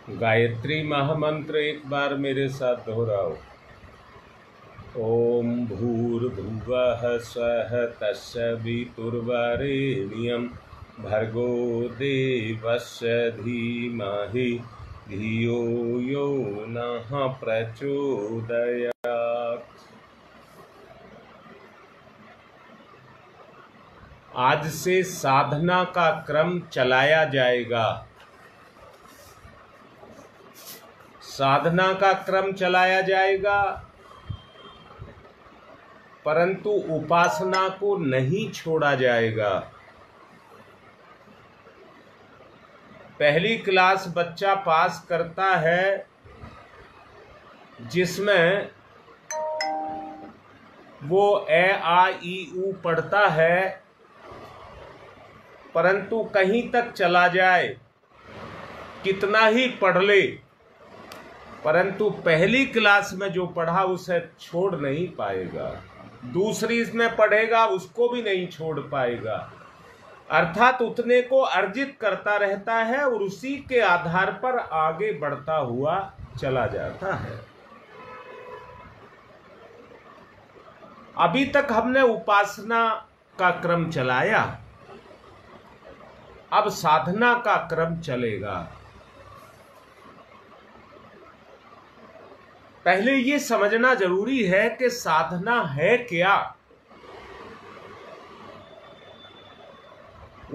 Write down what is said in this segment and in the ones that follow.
गायत्री महामंत्र एक बार मेरे साथ दोहराओ। ओम भूर्भुवः स्वः तत्सवितुर्वरेण्यं भर्गो देवस्य धीमहि धियो यो नः प्रचोदयात्। आज से साधना का क्रम चलाया जाएगा। साधना का क्रम चलाया जाएगा, परंतु उपासना को नहीं छोड़ा जाएगा। पहली क्लास बच्चा पास करता है जिसमें वो ए आ ई ऊ पढ़ता है, परंतु कहीं तक चला जाए, कितना ही पढ़ ले, परंतु पहली क्लास में जो पढ़ा उसे छोड़ नहीं पाएगा। दूसरी में पढ़ेगा उसको भी नहीं छोड़ पाएगा। अर्थात उतने को अर्जित करता रहता है और उसी के आधार पर आगे बढ़ता हुआ चला जाता है। अभी तक हमने उपासना का क्रम चलाया, अब साधना का क्रम चलेगा। पहले ये समझना जरूरी है कि साधना है क्या।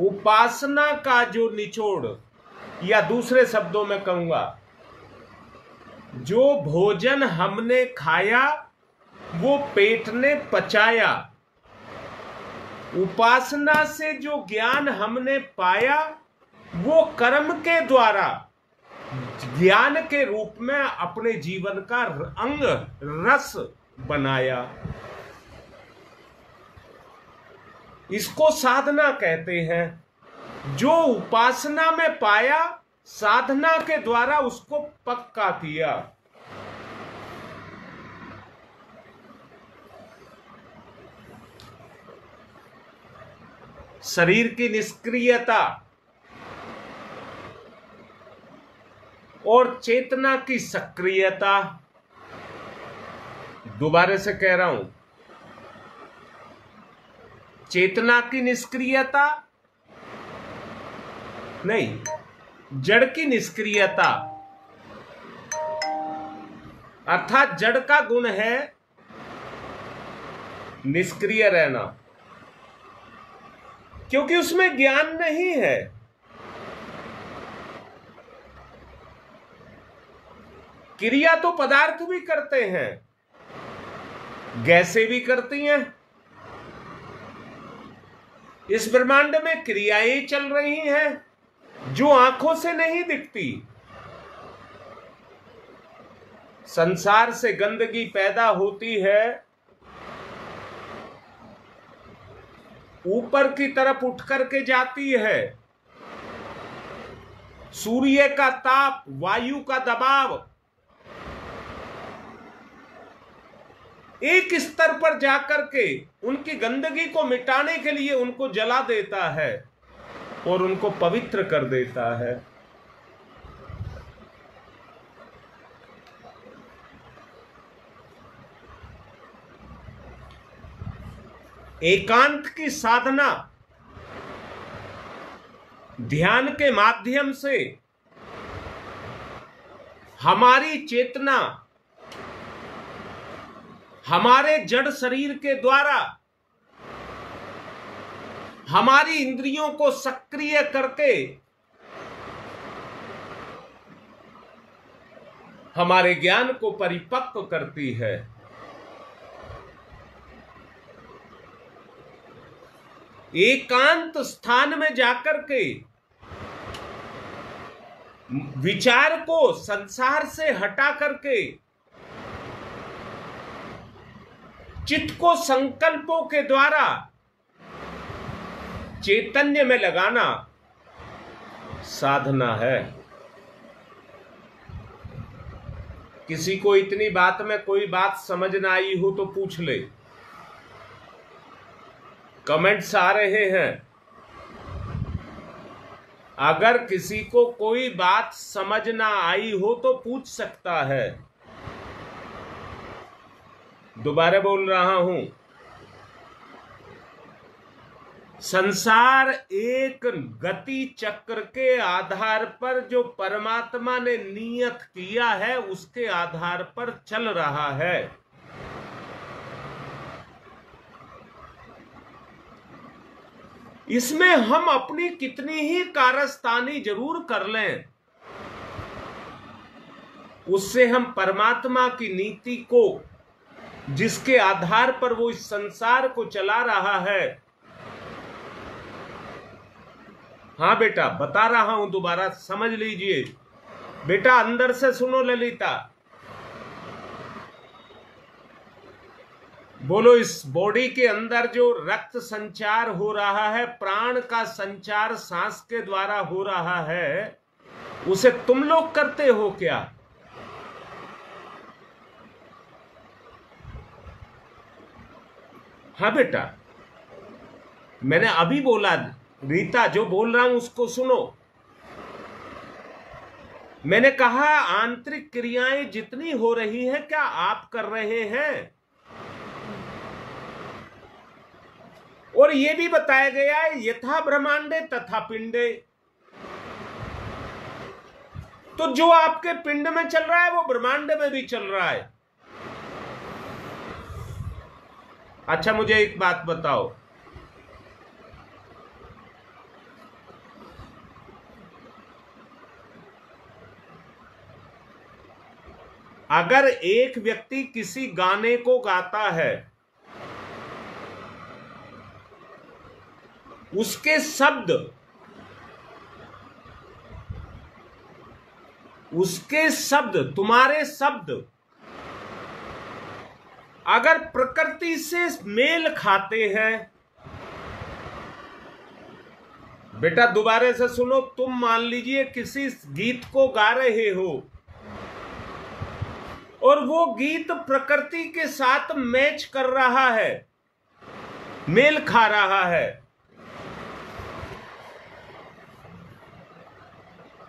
उपासना का जो निचोड़, या दूसरे शब्दों में कहूंगा, जो भोजन हमने खाया वो पेट ने पचाया, उपासना से जो ज्ञान हमने पाया वो कर्म के द्वारा ज्ञान के रूप में अपने जीवन का अंग रस बनाया। इसको साधना कहते हैं। जो उपासना में पाया, साधना के द्वारा उसको पक्का किया। शरीर की निष्क्रियता और चेतना की सक्रियता, दोबारा से कह रहा हूं, चेतना की निष्क्रियता नहीं, जड़ की निष्क्रियता। अर्थात जड़ का गुण है निष्क्रिय रहना, क्योंकि उसमें ज्ञान नहीं है। क्रिया तो पदार्थ भी करते हैं, गैसें भी करती हैं। इस ब्रह्मांड में क्रियाएं चल रही हैं जो आंखों से नहीं दिखती। संसार से गंदगी पैदा होती है, ऊपर की तरफ उठ करके जाती है। सूर्य का ताप, वायु का दबाव एक स्तर पर जाकर के उनकी गंदगी को मिटाने के लिए उनको जला देता है और उनको पवित्र कर देता है। एकांत की साधना ध्यान के माध्यम से हमारी चेतना हमारे जड़ शरीर के द्वारा हमारी इंद्रियों को सक्रिय करके हमारे ज्ञान को परिपक्व करती है। एकांत स्थान में जाकर के विचार को संसार से हटा करके चित्त को संकल्पों के द्वारा चैतन्य में लगाना साधना है। किसी को इतनी बात में कोई बात समझ ना आई हो तो पूछ ले। कमेंट्स आ रहे हैं, अगर किसी को कोई बात समझ ना आई हो तो पूछ सकता है। दोबारा बोल रहा हूं, संसार एक गति चक्र के आधार पर जो परमात्मा ने नियत किया है उसके आधार पर चल रहा है। इसमें हम अपनी कितनी ही कारस्तानी जरूर कर लें, उससे हम परमात्मा की नीति को, जिसके आधार पर वो इस संसार को चला रहा है। हाँ बेटा, बता रहा हूं, दोबारा समझ लीजिए बेटा, अंदर से सुनो ललिता। बोलो, इस बॉडी के अंदर जो रक्त संचार हो रहा है, प्राण का संचार सांस के द्वारा हो रहा है, उसे तुम लोग करते हो क्या? हाँ बेटा, मैंने अभी बोला, रीता जो बोल रहा हूं उसको सुनो। मैंने कहा आंतरिक क्रियाएं जितनी हो रही हैं क्या आप कर रहे हैं? और यह भी बताया गया है यथा ब्रह्मांडे तथा पिंडे। तो जो आपके पिंड में चल रहा है वो ब्रह्मांड में भी चल रहा है। अच्छा, मुझे एक बात बताओ, अगर एक व्यक्ति किसी गाने को गाता है, उसके शब्द, तुम्हारे शब्द अगर प्रकृति से मेल खाते हैं, बेटा दोबारा से सुनो, तुम मान लीजिए किसी गीत को गा रहे हो और वो गीत प्रकृति के साथ मैच कर रहा है, मेल खा रहा है।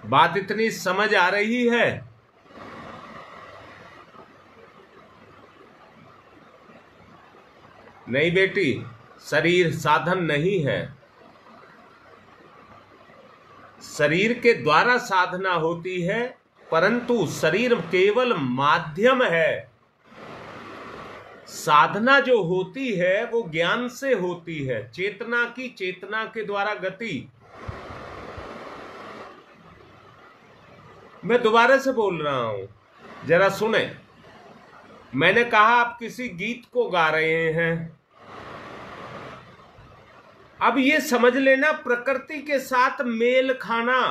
बात इतनी समझ आ रही है? नहीं बेटी, शरीर साधन नहीं है। शरीर के द्वारा साधना होती है, परंतु शरीर केवल माध्यम है। साधना जो होती है वो ज्ञान से होती है, चेतना की, चेतना के द्वारा गति। मैं दोबारा से बोल रहा हूं, जरा सुने। मैंने कहा आप किसी गीत को गा रहे हैं, अब ये समझ लेना प्रकृति के साथ मेल खाना।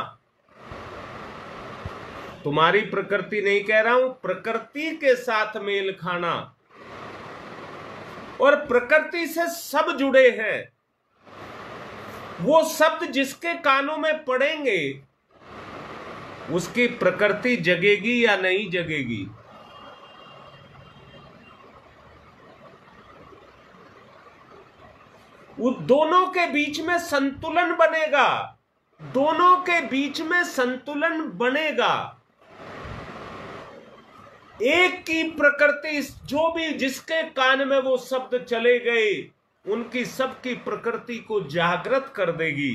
तुम्हारी प्रकृति नहीं कह रहा हूं, प्रकृति के साथ मेल खाना। और प्रकृति से सब जुड़े हैं। वो शब्द जिसके कानों में पड़ेंगे उसकी प्रकृति जगेगी या नहीं जगेगी? उस दोनों के बीच में संतुलन बनेगा, दोनों के बीच में संतुलन बनेगा। एक की प्रकृति, जो भी जिसके कान में वो शब्द चले गए, उनकी सबकी प्रकृति को जागृत कर देगी।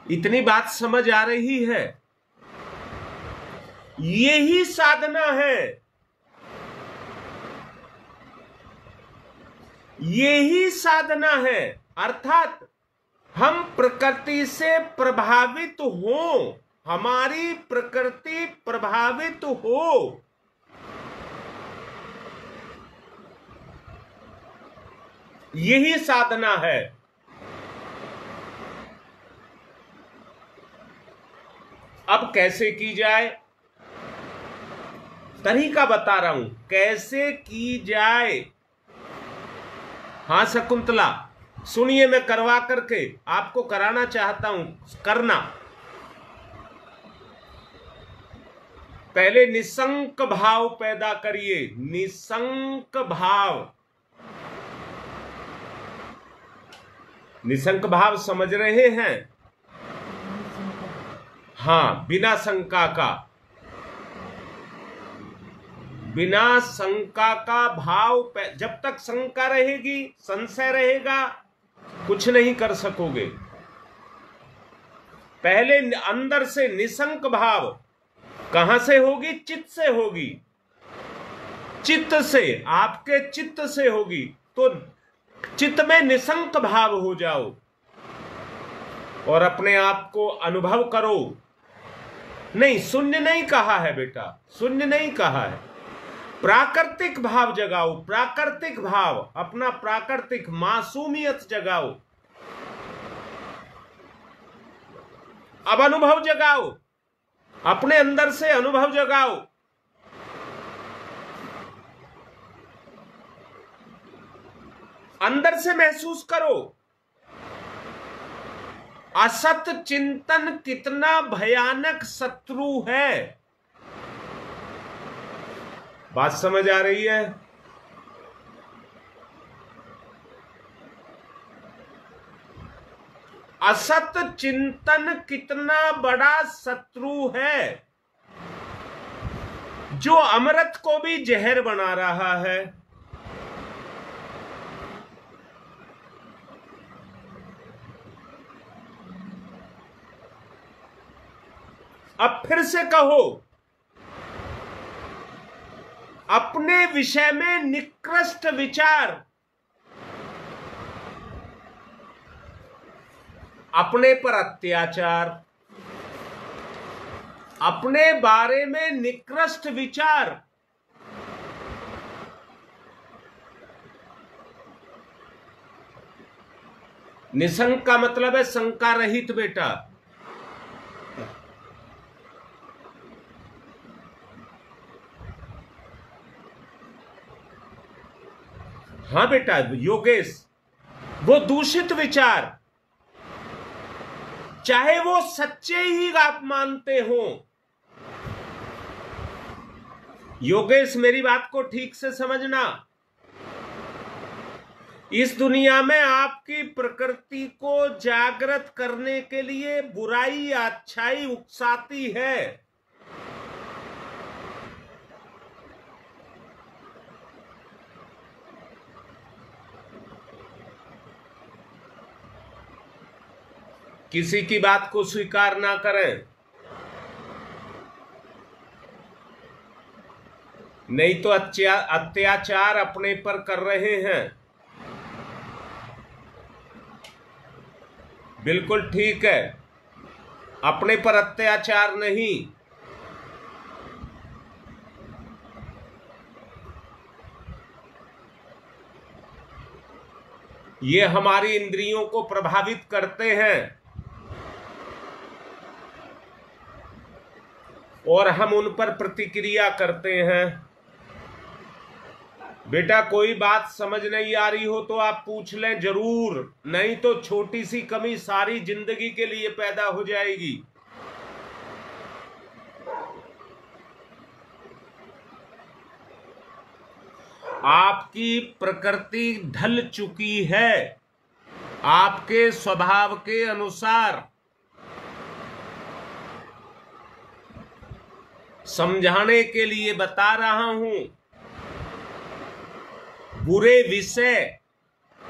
इतनी बात समझ आ रही है? यही साधना है, यही साधना है। अर्थात हम प्रकृति से प्रभावित हो, हमारी प्रकृति प्रभावित हो, यही साधना है। अब कैसे की जाए, तरीका बता रहा हूं कैसे की जाए। हाँ शकुंतला, सुनिए, मैं करवा करके आपको कराना चाहता हूं, करना। पहले निसंक भाव पैदा करिए, निसंक भाव। निशंक भाव समझ रहे हैं? हाँ, बिना शंका का। बिना शंका का भाव, जब तक शंका रहेगी, संशय रहेगा, कुछ नहीं कर सकोगे। पहले अंदर से निशंक भाव कहां से होगी? चित्त से होगी। चित्त से, आपके चित्त से होगी। तो चित्त में निशंक भाव हो जाओ और अपने आप को अनुभव करो। नहीं, शून्य नहीं कहा है बेटा, शून्य नहीं कहा है। प्राकृतिक भाव जगाओ, प्राकृतिक भाव, अपना प्राकृतिक मासूमियत जगाओ। अब अनुभव जगाओ, अपने अंदर से अनुभव जगाओ। अंदर से महसूस करो, असत चिंतन कितना भयानक शत्रु है। बात समझ आ रही है? असत चिंतन कितना बड़ा शत्रु है, जो अमृत को भी जहर बना रहा है। अब फिर से कहो, अपने विषय में निकृष्ट विचार, अपने पर अत्याचार, अपने बारे में निकृष्ट विचार, निशंक का मतलब है शंका रहित बेटा। हाँ बेटा योगेश, वो दूषित विचार, चाहे वो सच्चे ही आप मानते हो। योगेश मेरी बात को ठीक से समझना, इस दुनिया में आपकी प्रकृति को जागृत करने के लिए बुराई या अच्छाई उकसाती है। किसी की बात को स्वीकार ना करें, नहीं तो अत्याचार अपने पर कर रहे हैं। बिल्कुल ठीक है, अपने पर अत्याचार नहीं। ये हमारी इंद्रियों को प्रभावित करते हैं और हम उन पर प्रतिक्रिया करते हैं। बेटा कोई बात समझ नहीं आ रही हो तो आप पूछ लें जरूर, नहीं तो छोटी सी कमी सारी जिंदगी के लिए पैदा हो जाएगी। आपकी प्रकृति ढल चुकी है आपके स्वभाव के अनुसार। समझाने के लिए बता रहा हूं, बुरे विषय,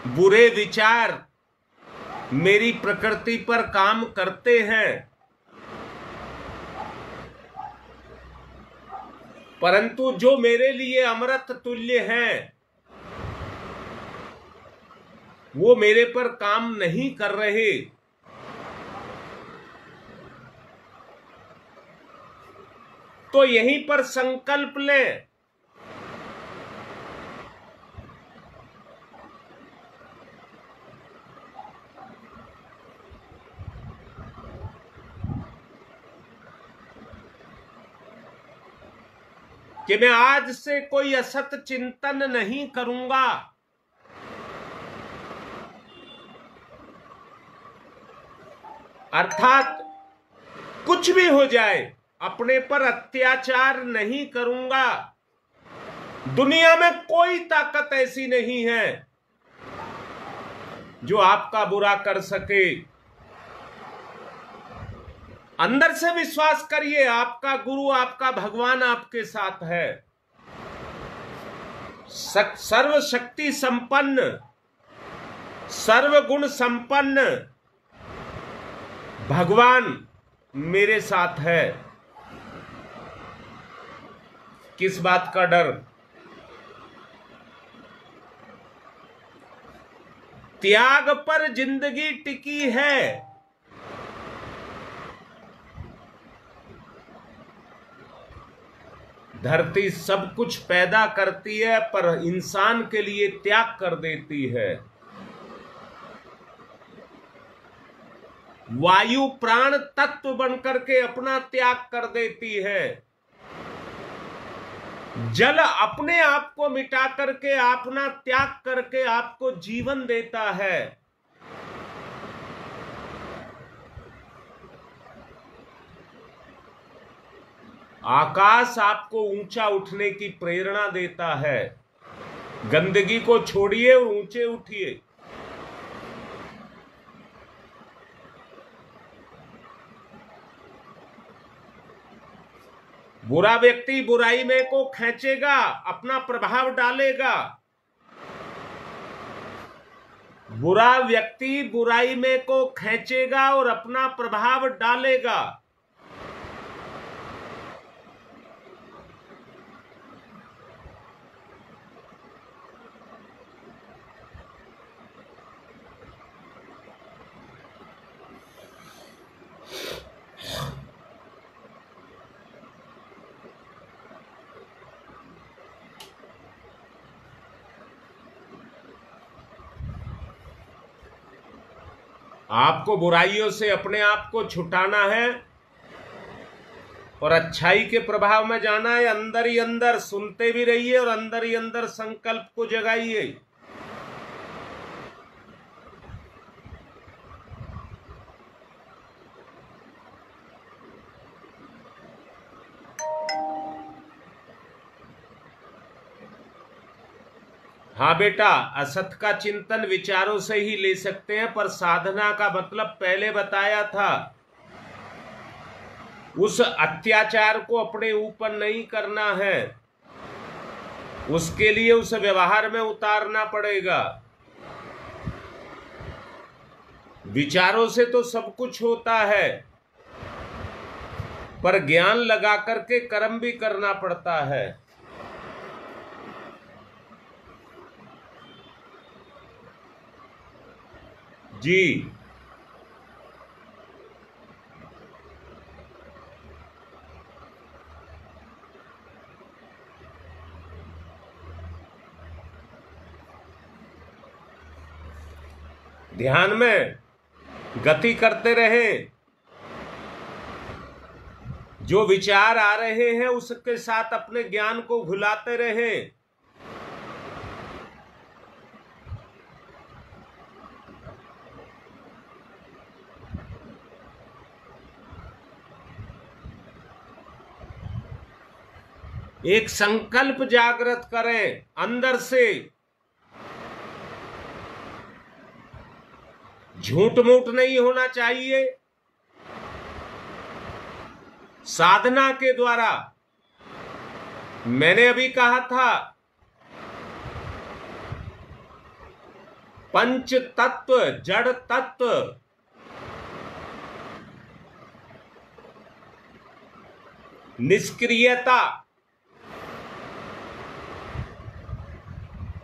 बुरे विचार मेरी प्रकृति पर काम करते हैं, परंतु जो मेरे लिए अमृत तुल्य हैं, वो मेरे पर काम नहीं कर रहे। तो यहीं पर संकल्प लें, कि मैं आज से कोई असत चिंतन नहीं करूंगा। अर्थात कुछ भी हो जाए अपने पर अत्याचार नहीं करूंगा। दुनिया में कोई ताकत ऐसी नहीं है जो आपका बुरा कर सके। अंदर से विश्वास करिए, आपका गुरु, आपका भगवान आपके साथ है। सर्वशक्ति संपन्न, सर्वगुण संपन्न भगवान मेरे साथ है। किस बात का डर? त्याग पर जिंदगी टिकी है। धरती सब कुछ पैदा करती है, पर इंसान के लिए त्याग कर देती है। वायु प्राण तत्व बनकर के अपना त्याग कर देती है। जल अपने आप को मिटा करके, अपना त्याग करके आपको जीवन देता है। आकाश आपको ऊंचा उठने की प्रेरणा देता है। गंदगी को छोड़िए और ऊंचे उठिए। बुरा व्यक्ति बुराई में को खींचेगा, अपना प्रभाव डालेगा। बुरा व्यक्ति बुराई में को खींचेगा और अपना प्रभाव डालेगा। आपको बुराइयों से अपने आप को छुटाना है और अच्छाई के प्रभाव में जाना है। अंदर ही अंदर सुनते भी रहिए और अंदर ही अंदर संकल्प को जगाइए। हाँ बेटा, असत का चिंतन विचारों से ही ले सकते हैं, पर साधना का मतलब पहले बताया था, उस अत्याचार को अपने ऊपर नहीं करना है। उसके लिए उस व्यवहार में उतारना पड़ेगा। विचारों से तो सब कुछ होता है, पर ज्ञान लगा करके कर्म भी करना पड़ता है। जी, ध्यान में गति करते रहे। जो विचार आ रहे हैं उसके साथ अपने ज्ञान को घुलाते रहे। एक संकल्प जागृत करें अंदर से। झूठ मूठ नहीं होना चाहिए। साधना के द्वारा, मैंने अभी कहा था, पंच तत्व, जड़ तत्व, निष्क्रियता,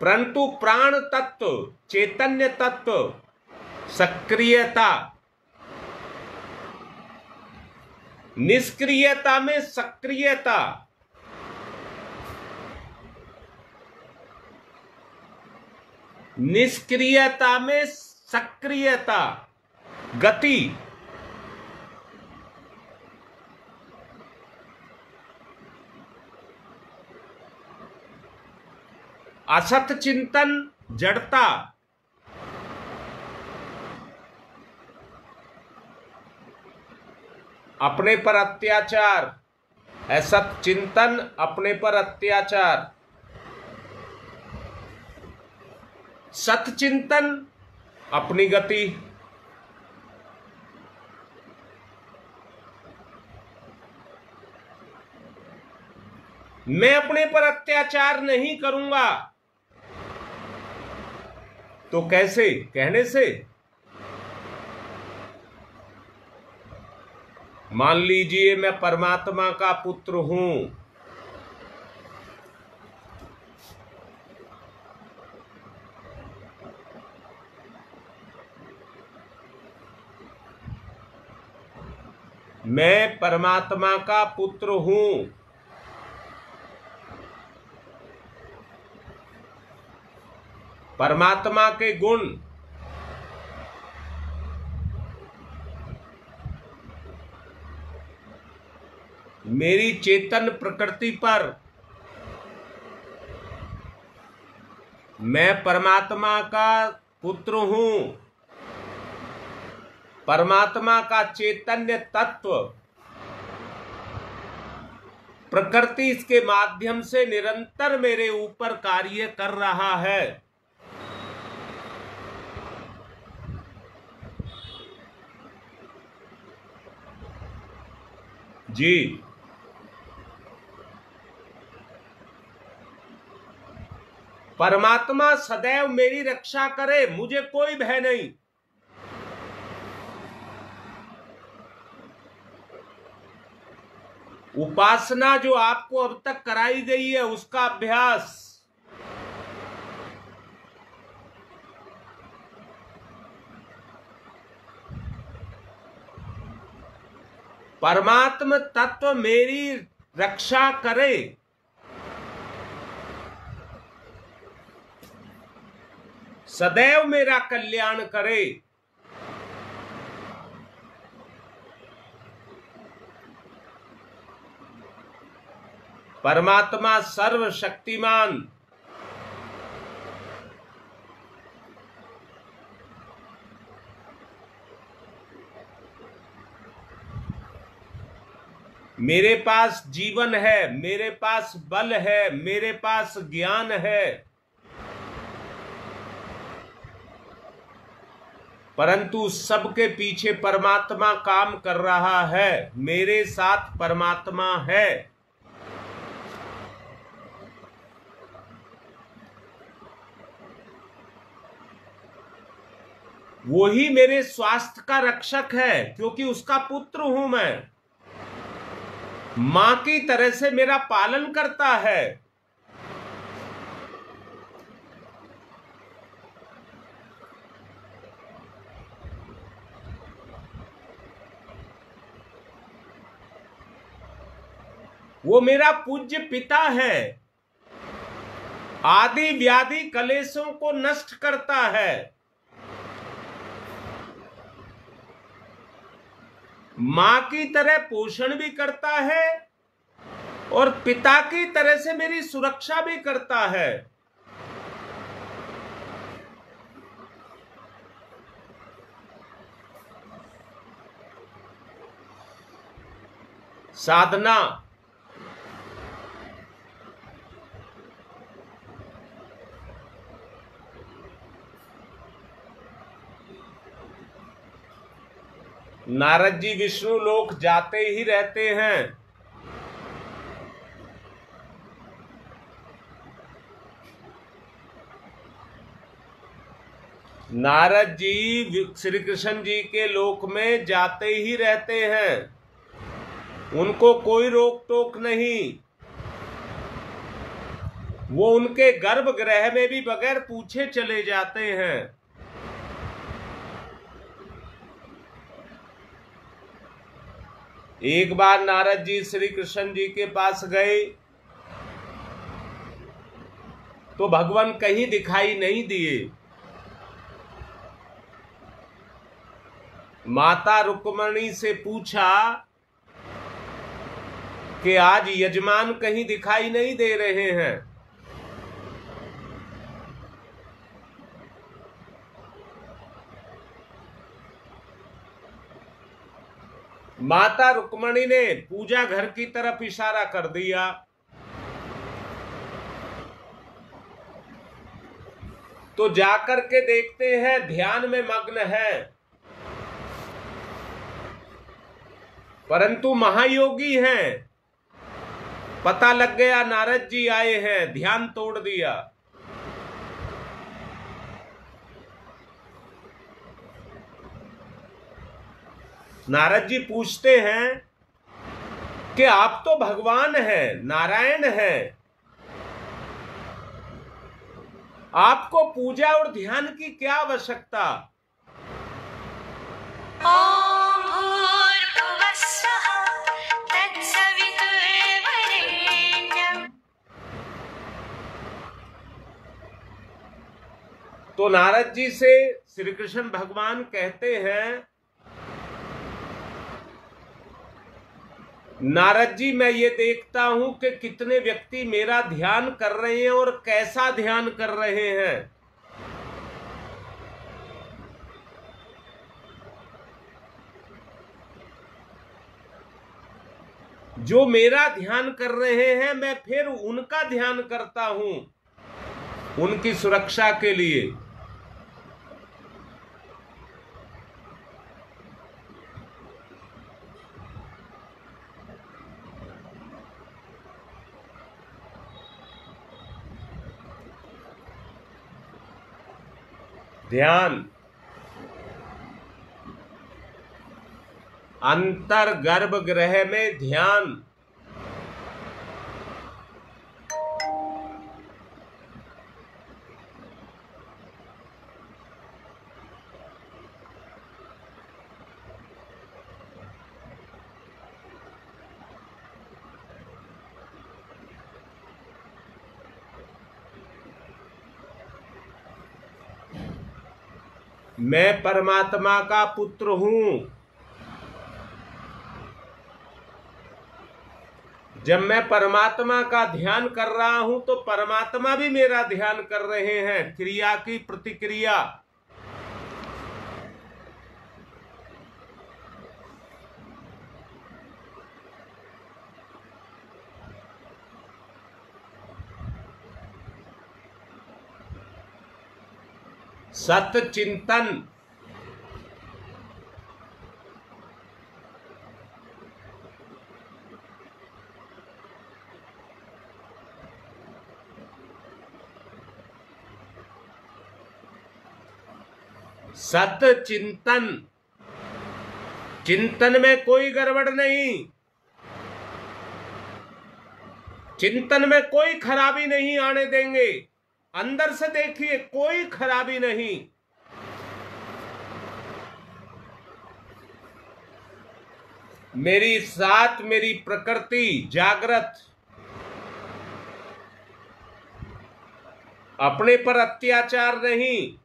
परंतु प्राण तत्व, चैतन्य तत्व, सक्रियता। निष्क्रियता में सक्रियता, निष्क्रियता में सक्रियता, गति। असत चिंतन जड़ता, अपने पर अत्याचार। असत चिंतन, अपने पर अत्याचार। सत चिंतन अपनी गति। मैं अपने पर अत्याचार नहीं करूंगा। तो कैसे? कहने से। मान लीजिए मैं परमात्मा का पुत्र हूं, मैं परमात्मा का पुत्र हूं, परमात्मा के गुण मेरी चेतन प्रकृति पर, मैं परमात्मा का पुत्र हूं, परमात्मा का चैतन्य तत्व प्रकृति इसके माध्यम से निरंतर मेरे ऊपर कार्य कर रहा है। जी, परमात्मा सदैव मेरी रक्षा करे, मुझे कोई भय नहीं। उपासना जो आपको अब तक कराई गई है उसका अभ्यास, परमात्मा तत्व मेरी रक्षा करे, सदैव मेरा कल्याण करे। परमात्मा सर्वशक्तिमान, मेरे पास जीवन है, मेरे पास बल है, मेरे पास ज्ञान है, परंतु सबके पीछे परमात्मा काम कर रहा है, मेरे साथ परमात्मा है। वो ही मेरे स्वास्थ्य का रक्षक है, क्योंकि उसका पुत्र हूं मैं। मां की तरह से मेरा पालन करता है। वो मेरा पूज्य पिता है, आदि व्याधि कलेशों को नष्ट करता है। मां की तरह पोषण भी करता है और पिता की तरह से मेरी सुरक्षा भी करता है। साधना, नारद जी विष्णु लोक जाते ही रहते हैं। नारद जी श्री कृष्ण जी के लोक में जाते ही रहते हैं, उनको कोई रोक टोक नहीं। वो उनके गर्भगृह में भी बगैर पूछे चले जाते हैं। एक बार नारद जी श्री कृष्ण जी के पास गए तो भगवान कहीं दिखाई नहीं दिए। माता रुक्मणी से पूछा कि आज यजमान कहीं दिखाई नहीं दे रहे हैं। माता रुक्मणी ने पूजा घर की तरफ इशारा कर दिया तो जाकर के देखते हैं ध्यान में मग्न है, परंतु महायोगी हैं। पता लग गया नारद जी आए हैं, ध्यान तोड़ दिया। नारद जी पूछते हैं कि आप तो भगवान हैं, नारायण हैं, आपको पूजा और ध्यान की क्या आवश्यकता? ओम भूर्भुवः स्वः तत्सवितुर्वरेण्यम्। तो नारद जी से श्री कृष्ण भगवान कहते हैं, नारद जी मैं ये देखता हूं कि कितने व्यक्ति मेरा ध्यान कर रहे हैं और कैसा ध्यान कर रहे हैं। जो मेरा ध्यान कर रहे हैं मैं फिर उनका ध्यान करता हूं, उनकी सुरक्षा के लिए। ध्यान अंतर गर्भगृह में ध्यान। मैं परमात्मा का पुत्र हूं। जब मैं परमात्मा का ध्यान कर रहा हूं तो परमात्मा भी मेरा ध्यान कर रहे हैं। क्रिया की प्रतिक्रिया। सत चिंतन। सत चिंतन। चिंतन में कोई गड़बड़ नहीं, चिंतन में कोई खराबी नहीं आने देंगे। अंदर से देखिए, कोई खराबी नहीं। मेरी साथ मेरी प्रकृति जागृत, अपने पर अत्याचार नहीं।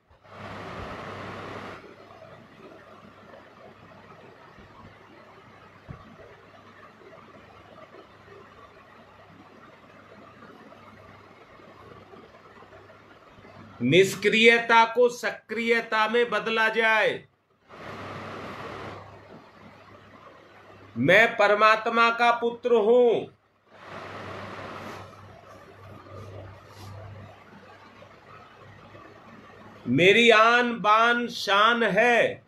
निष्क्रियता को सक्रियता में बदला जाए। मैं परमात्मा का पुत्र हूं। मेरी आन बान शान है।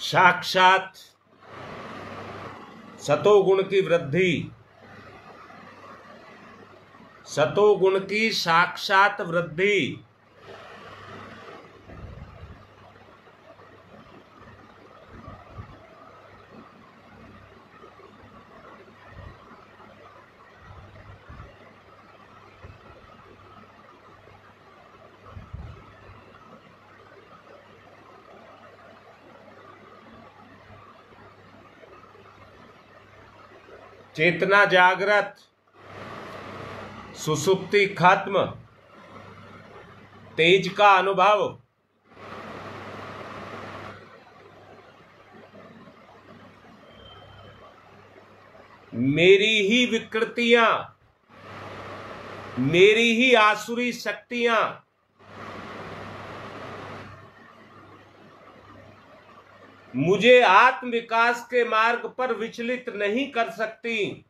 साक्षात सतोगुण की वृद्धि, सतोगुण की साक्षात वृद्धि। चेतना जागृत, सुसुप्ति खत्म, तेज का अनुभव। मेरी ही विकृतियां, मेरी ही आसुरी शक्तियां मुझे आत्म विकास के मार्ग पर विचलित नहीं कर सकती।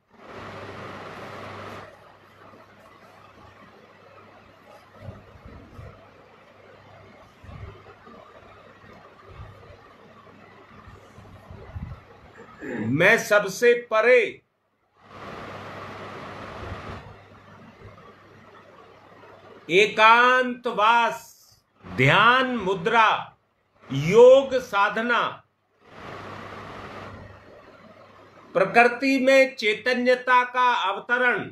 मैं सबसे परे एकांतवास, ध्यान मुद्रा, योग साधना, प्रकृति में चैतन्यता का अवतरण,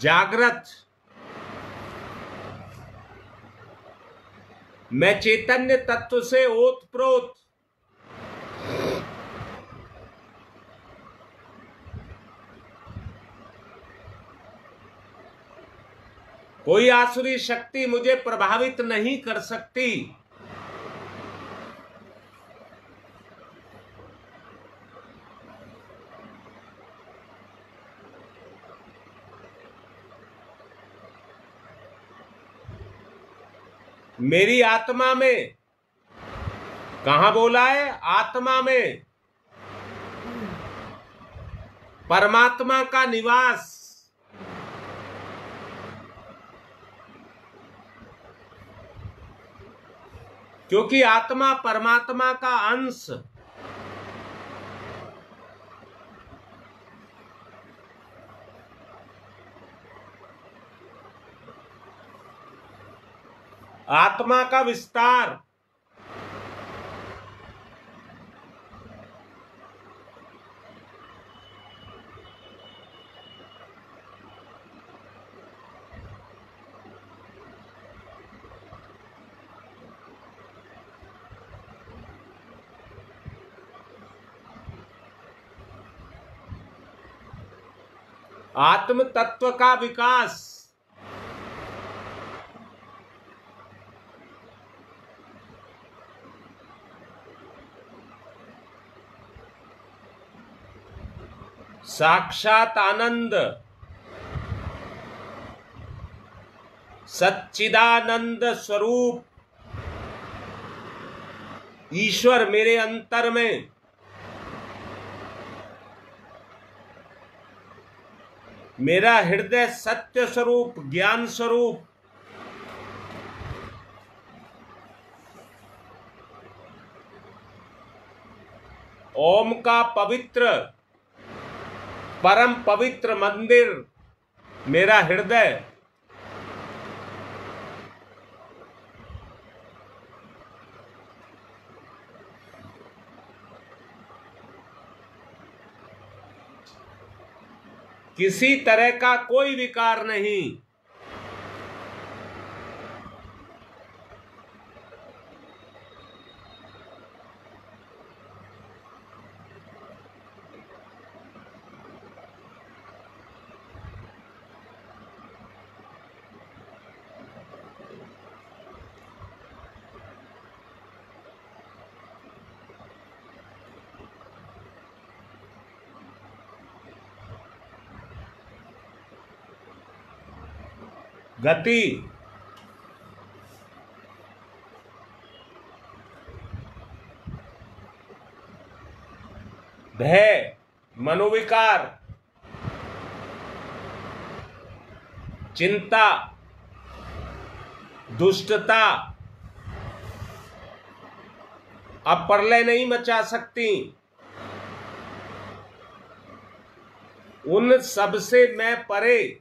जागृत, मैं चैतन्य तत्व से ओतप्रोत, कोई आसुरी शक्ति मुझे प्रभावित नहीं कर सकती। मेरी आत्मा में, कहां बोला है? आत्मा में परमात्मा का निवास, क्योंकि आत्मा परमात्मा का अंश, आत्मा का विस्तार, आत्म तत्व का विकास, साक्षात आनंद, सच्चिदानंद स्वरूप ईश्वर मेरे अंतर में, मेरा हृदय सत्य स्वरूप, ज्ञान स्वरूप, ओम का पवित्र, परम पवित्र मंदिर मेरा हृदय, किसी तरह का कोई विकार नहीं। गति, भय, मनोविकार, चिंता, दुष्टता अब प्रलय नहीं मचा सकती। उन सब से मैं परे,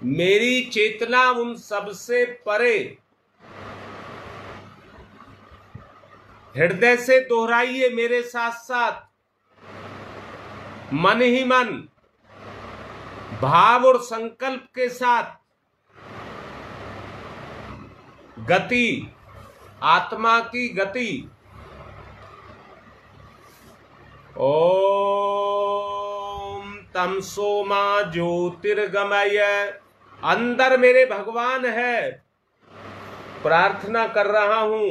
मेरी चेतना उन सब से परे। हृदय से दोहराइए मेरे साथ साथ, मन ही मन, भाव और संकल्प के साथ। गति, आत्मा की गति। ओम तमसो मा ज्योतिर्गमय। अंदर मेरे भगवान है, प्रार्थना कर रहा हूं,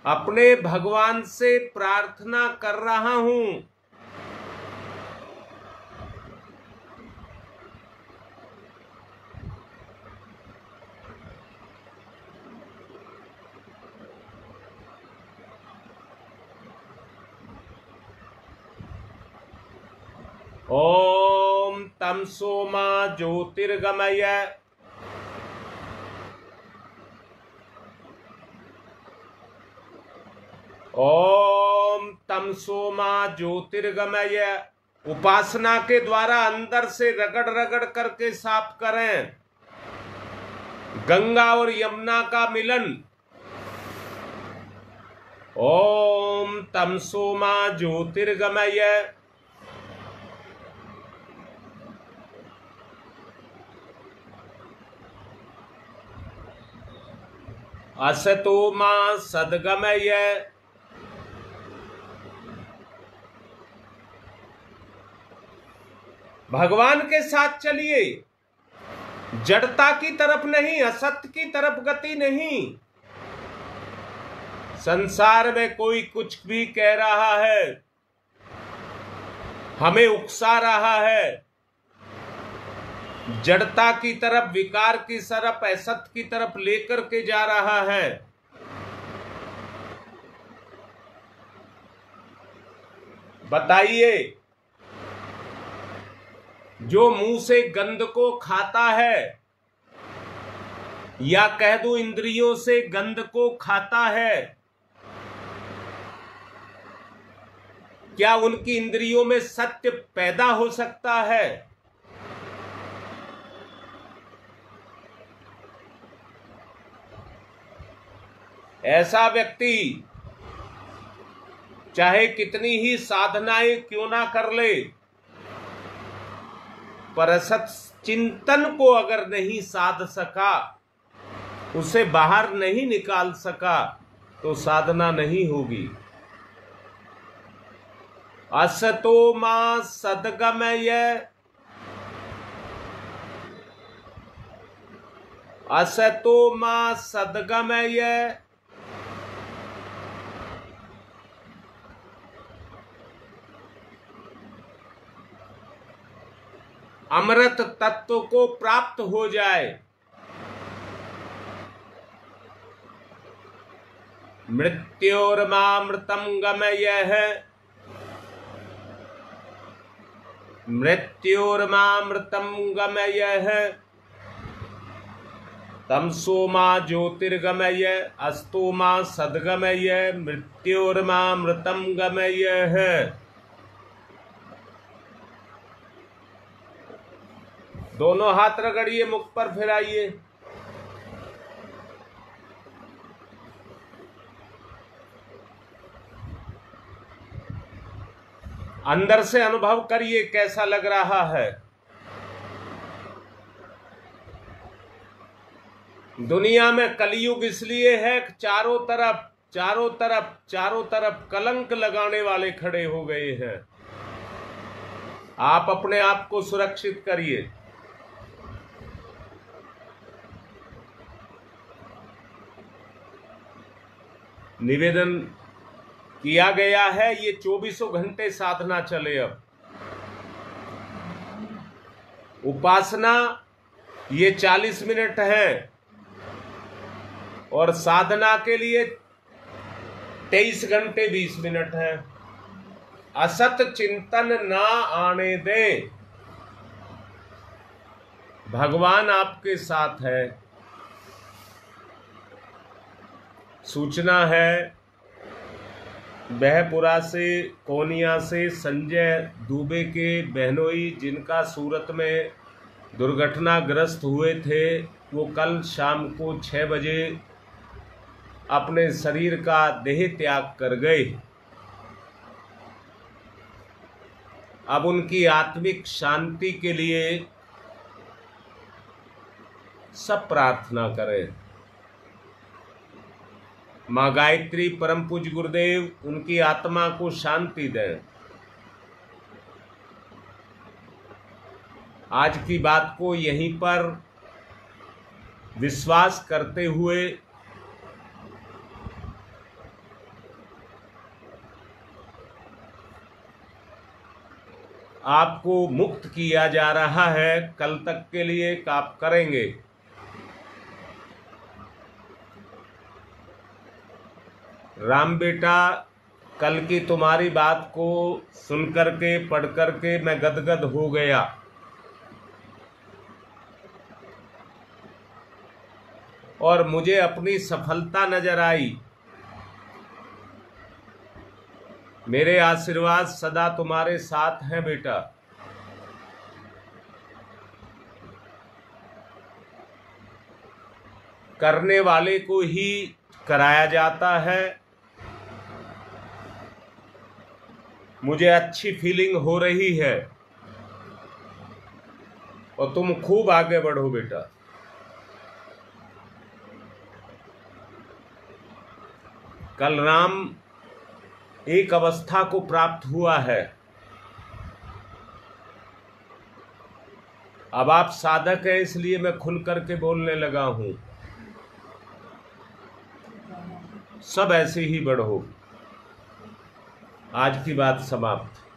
अपने भगवान से प्रार्थना कर रहा हूं। ओम तमसो मा ज्योतिर्गमय। ओम तमसो मा ज्योतिर्गमय। उपासना के द्वारा अंदर से रगड़ रगड़ करके साफ करें। गंगा और यमुना का मिलन। ओम तमसो मा ज्योतिर्गमय। असतो मा सद्गमय। भगवान के साथ चलिए, जड़ता की तरफ नहीं, असत्य की तरफ गति नहीं। संसार में कोई कुछ भी कह रहा है, हमें उकसा रहा है, जड़ता की तरफ, विकार की तरफ, असत्य की तरफ लेकर के जा रहा है। बताइए, जो मुंह से गंध को खाता है, या कह दूं इंद्रियों से गंध को खाता है, क्या उनकी इंद्रियों में सत्य पैदा हो सकता है? ऐसा व्यक्ति चाहे कितनी ही साधनाएं क्यों ना कर ले, पर असत चिंतन को अगर नहीं साध सका, उसे बाहर नहीं निकाल सका, तो साधना नहीं होगी। असतो मा सद्गमय। असतो मा सद्गमय। अमृत तत्व को प्राप्त हो जाए। मृत्योर्मामृतम गमयः। मृत्योर्मामृतम गमयः। तमसो मा ज्योतिर्गमय। अस्तो मा सद्गमय। मृत्योर्मामृतम गमयः। दोनों हाथ रगड़िए, मुख पर फिराइए। अंदर से अनुभव करिए कैसा लग रहा है। दुनिया में कलयुग इसलिए है कि चारों तरफ कलंक लगाने वाले खड़े हो गए हैं। आप अपने आप को सुरक्षित करिए। निवेदन किया गया है, ये 24 घंटे साधना चले। अब उपासना ये 40 मिनट है, और साधना के लिए 23 घंटे 20 मिनट है। असत चिंतन ना आने दे। भगवान आपके साथ है। सूचना है, बहपुरा से, कोनिया से संजय दुबे के बहनोई, जिनका सूरत में दुर्घटनाग्रस्त हुए थे, वो कल शाम को 6 बजे अपने शरीर का देह त्याग कर गए। अब उनकी आत्मिक शांति के लिए सब प्रार्थना करें। माँ गायत्री परम पूज्य गुरुदेव उनकी आत्मा को शांति दें। आज की बात को यहीं पर विश्वास करते हुए आपको मुक्त किया जा रहा है। कल तक के लिए आप करेंगे। राम बेटा, कल की तुम्हारी बात को सुन करके पढ़ करके मैं गदगद हो गया। और मुझे अपनी सफलता नजर आई। मेरे आशीर्वाद सदा तुम्हारे साथ हैं बेटा। करने वाले को ही कराया जाता है। मुझे अच्छी फीलिंग हो रही है और तुम खूब आगे बढ़ो बेटा। कल राम एक अवस्था को प्राप्त हुआ है। अब आप साधक हैं, इसलिए मैं खुल करके बोलने लगा हूं। सब ऐसे ही बढ़ो। आज की बात समाप्त।